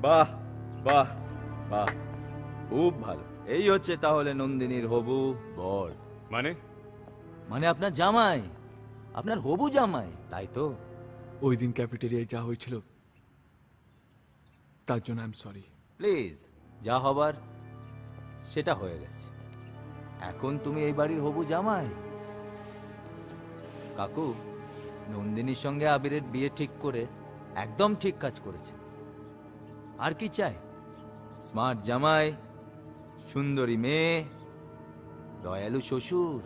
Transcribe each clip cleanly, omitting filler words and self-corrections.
বাহ বাহ বাহ, খুব ভালো। এই হচ্ছে তাহলে নন্দিনীর হবু বর। মানে আপনার জামাই, আপনার হবু জামাই, তাই তো? ওই দিন ক্যাফেটেরিয়ায় যা হয়েছিল তার জন্য আই এম সরি। প্লিজ, যা হবার সেটা হয়ে গেছে। এখন তুমি এই বাড়ির হবু জামাই। কাকু, নন্দিনীর সঙ্গে আবিরের বিয়ে ঠিক করে একদম ঠিক কাজ করেছে। আর কি চাই? স্মার্ট জামাই, সুন্দরী মেয়ে, দয়ালু শ্বশুর।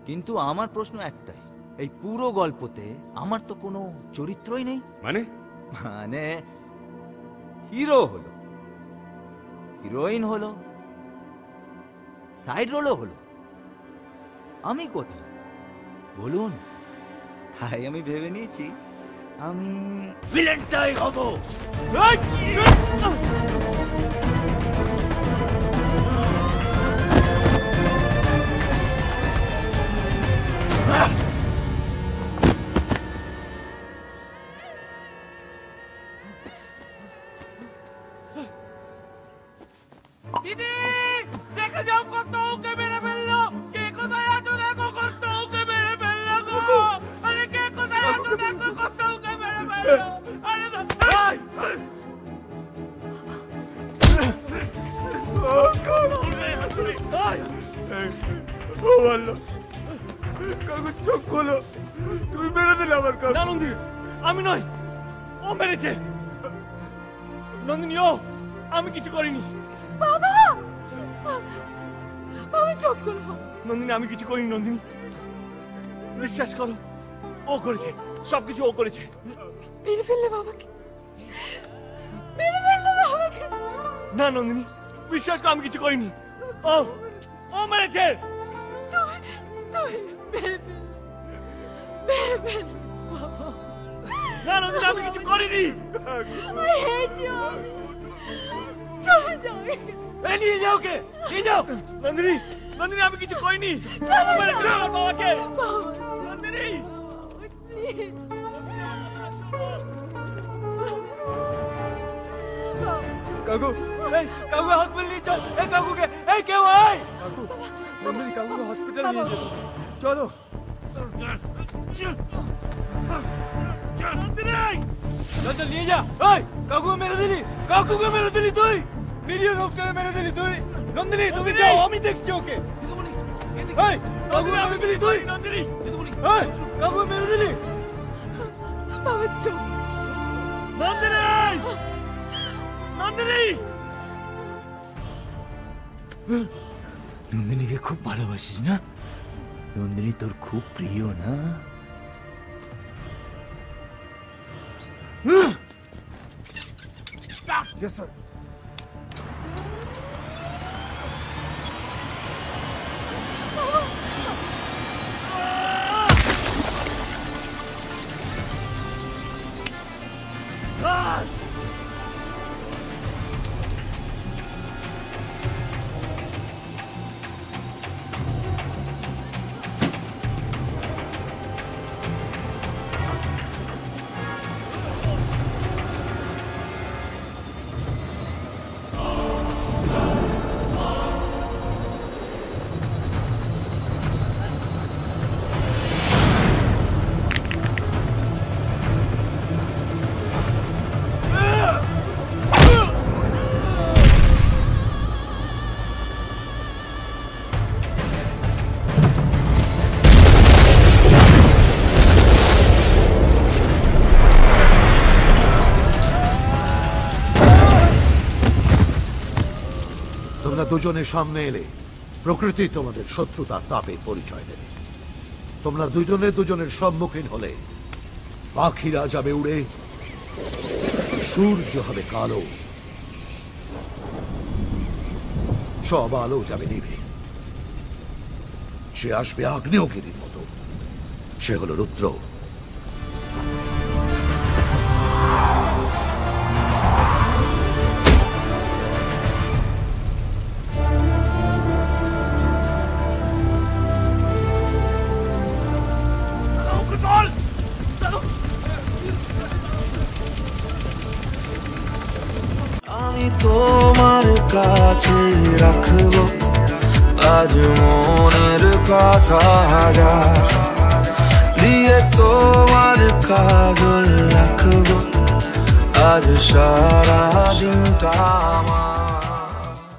কিন্তু আমার প্রশ্ন একটাই, এই পুরো গল্পতে আমার তো কোনো চরিত্রই নেই। মানে হিরো হলো, হিরোইন হলো, সাইড রোলও হলো, আমি কোথায় বলুন? তাই আমি ভেবে নিয়েছি আমি ভিলেনটাই হব। দিদি, দেখে যাও কত ওকে মেরে ফেললো। কে কোথায় আছো দেখো, কত ওকে মেরে ফেললো গো। আরে কে কোথায় আছো দেখো, কত ওকে মেরে ফেললো। আরে কাকু চোখ খোলো, তুমি মেরে দিলে আমার কাকু। না নন্দিনী, আমি নয়, ও মেরেছে। নন্দিনী, ও, আমি কিছু করিনি। বাবা, বাবা চোখ খোলো। নন্দিনী, আমি কিছু করিনি। নন্দিনী, বিশ্বাস করো, ও করেছে, সবকিছু ও করেছে। মেরে ফেললে বাবাকে, মেরে ফেললে বাবাকে। না নন্দিনী, বিশ্বাস করো, আমি কিছু করিনি। ও ও মেরেছে। তুমি মেরে ফেললে, মেরে ফেললে বাবা। না নন্দিনী, আমি কিছু করিনি। I hate you. চলে যাও, নিয়ে যাও, কে নিয়ে যাও। নন্দিনী, নন্দিনী, আমি কিছু করিনি। ও মেরেছে আমার বাবাকে। নন্দিনী, কাকু, এই কাকু হসপিটাল নিয়ে চল। এই কাকুকে, এই কেউ আয়। কাকু, নন্দিনী কাকুকে হসপিটাল নিয়ে যেতে, চলো। চল চল, নিয়ে যা। এই কাকুকে মেরে দিলি, কাকুকে মেরে দিলি তুই, নিরীহ লোকটাকে মেরে দিলি তুই। নন্দিনী, তুমি যাও, আমি দেখছি ওকে। এই কাকুকে মেরে দিলি তুই। নন্দিনী, এই কাকুকে মেরে দিলি। বাবা চোখ। নন্দিনী, নন্দিনী। নন্দিনীকে খুব ভালোবাসিস না? নন্দিনী তোর খুব প্রিয় না? Yes, sir. দুজনের সামনে এলে প্রকৃতি তোমাদের শত্রুতার তাপে পরিচয় দেবে। তোমরা দুজনে দুজনের সম্মুখীন হলে পাখিরা যাবে উড়ে, সূর্য হবে কালো, সব আলো যাবে নিভে। সে আসবে আগ্নেয়গিরির মতো, সে হলো রুদ্র। তোমার কাছে রাখবো আজ মনের কথা হাজার দিয়ে তোমার কাজল রাখবো আজ সারা দিনটা আমার